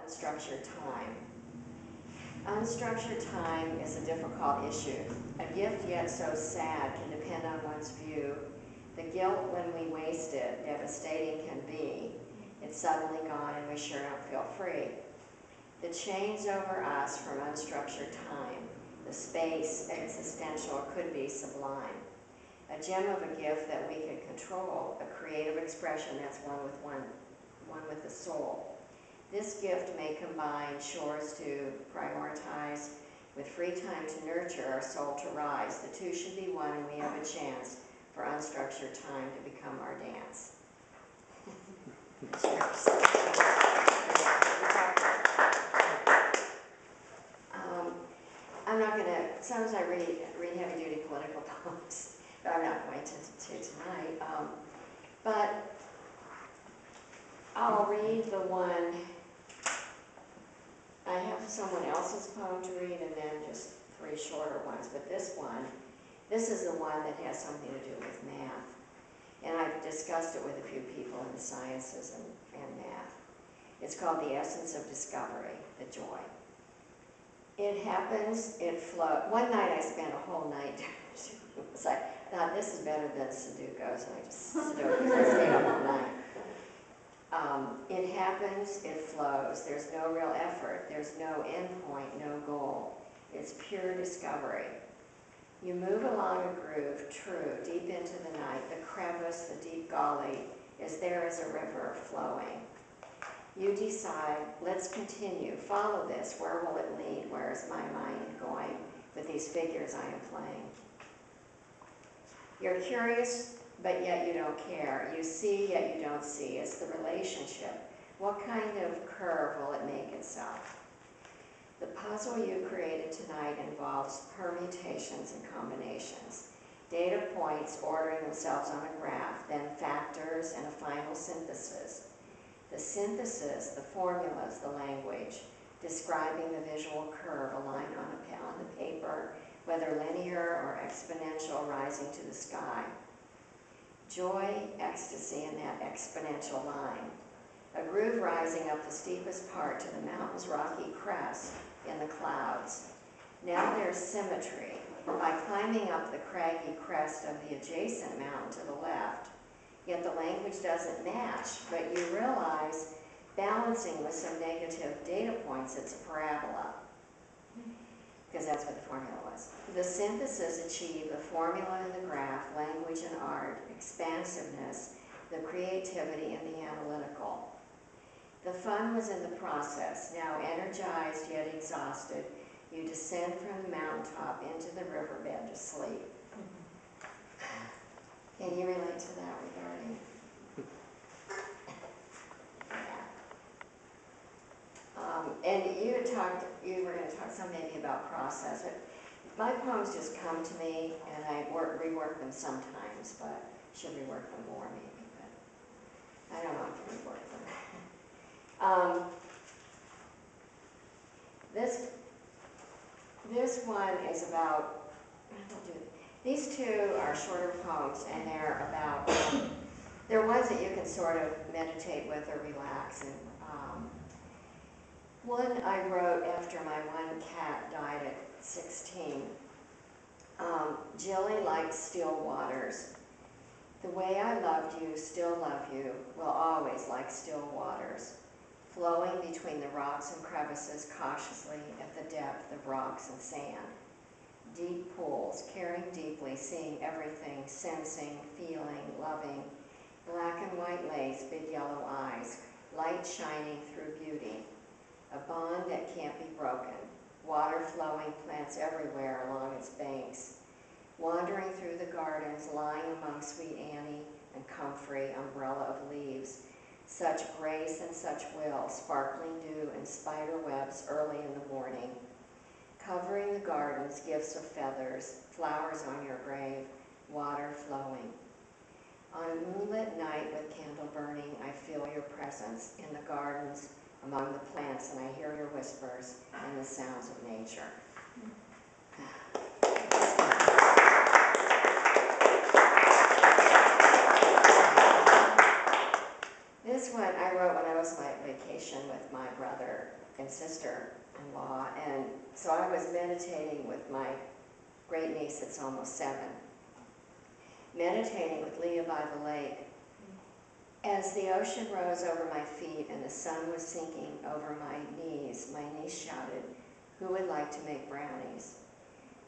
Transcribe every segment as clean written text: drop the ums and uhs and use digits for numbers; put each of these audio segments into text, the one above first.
unstructured time. Unstructured time is a difficult issue. A gift yet so sad can depend on one's view. The guilt when we waste it, devastating can be. It's suddenly gone and we sure don't feel free. The chains over us from unstructured time, the space, existential, could be sublime. A gem of a gift that we can control, a creative expression that's one with the soul. This gift may combine chores to prioritize with free time to nurture our soul to rise. The two should be one, and we have a chance for unstructured time to become our dance. I'm not going to, sometimes I read heavy-duty political poems, but I'm not going to tonight. But I'll read the one, I have someone else's poem to read and then just 3 shorter ones, but this is the one that has something to do with math. And I've discussed it with a few people in the sciences and math. It's called The Essence of Discovery, the Joy. It happens, it flows. One night I spent a whole night so I thought this is better than Sudokus, and I just stayed up all night. It happens, it flows. There's no real effort. There's no end point, no goal. It's pure discovery. You move along a groove, true, deep into the night. The crevice, the deep gully, is there as a river flowing. You decide, let's continue, follow this. Where will it lead? Where is my mind going with these figures I am playing? You're curious, but yet you don't care. You see, yet you don't see. It's the relationship. What kind of curve will it make itself? The puzzle you created tonight involves permutations and combinations, data points ordering themselves on a graph, then factors and a final synthesis. The synthesis, the formulas, the language, describing the visual curve, a line on the paper, whether linear or exponential, rising to the sky. Joy, ecstasy in that exponential line. A groove rising up the steepest part to the mountain's rocky crest in the clouds. Now there's symmetry. By climbing up the craggy crest of the adjacent mountain to the left, yet the language doesn't match, but you realize, balancing with some negative data points, it's a parabola, because that's what the formula was. The synthesis achieved the formula in the graph, language and art, expansiveness, the creativity and the analytical. The fun was in the process. Now energized yet exhausted, you descend from the mountaintop into the riverbed to sleep. Can you relate to that regarding? Yeah. And you were going to talk some maybe about process. My poems just come to me, and I rework them sometimes, but should rework them more maybe, but I don't know if I rework them. This one is about, these two are shorter poems, and they're about, they're ones that you can sort of meditate with or relax. And one I wrote after my one cat died at 16. Jilly likes still waters. The way I loved you, still love you, will always like still waters, flowing between the rocks and crevices cautiously at the depth of rocks and sand. Deep pools, caring deeply, seeing everything, sensing, feeling, loving. Black and white lace, big yellow eyes, light shining through beauty. A bond that can't be broken. Water flowing, plants everywhere along its banks. Wandering through the gardens, lying among Sweet Annie and comfrey, umbrella of leaves. Such grace and such will, sparkling dew and spider webs early in the morning. Covering the gardens, gifts of feathers, flowers on your grave, water flowing. On a moonlit night with candle burning, I feel your presence in the gardens, among the plants, and I hear your whispers and the sounds of nature. This one I wrote when I was on my vacation with my brother and sister-in-law. And so I was meditating with my great niece that's almost 7, meditating with Leah by the lake. As the ocean rose over my feet and the sun was sinking over my niece shouted, "Who would like to make brownies?"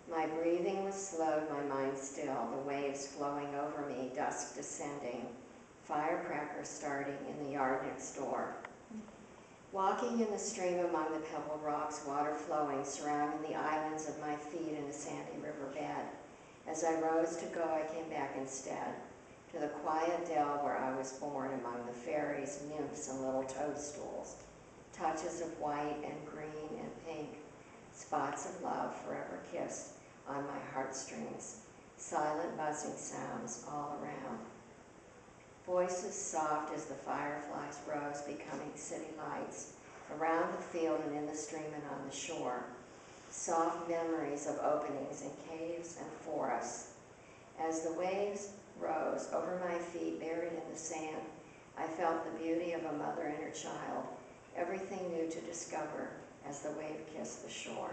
My breathing was slowed, my mind still, the waves flowing over me, dusk descending, firecrackers starting in the yard next door. Walking in the stream among the pebbled rocks, water flowing, surrounding the islands of my feet in a sandy riverbed. As I rose to go, I came back instead to the quiet dell where I was born among the fairies, nymphs, and little toadstools, touches of white and green and pink, spots of love forever kissed on my heartstrings, silent buzzing sounds all around. Voices soft as the fireflies rose, becoming city lights, around the field and in the stream and on the shore. Soft memories of openings in caves and forests. As the waves rose over my feet, buried in the sand, I felt the beauty of a mother and her child, everything new to discover as the wave kissed the shore.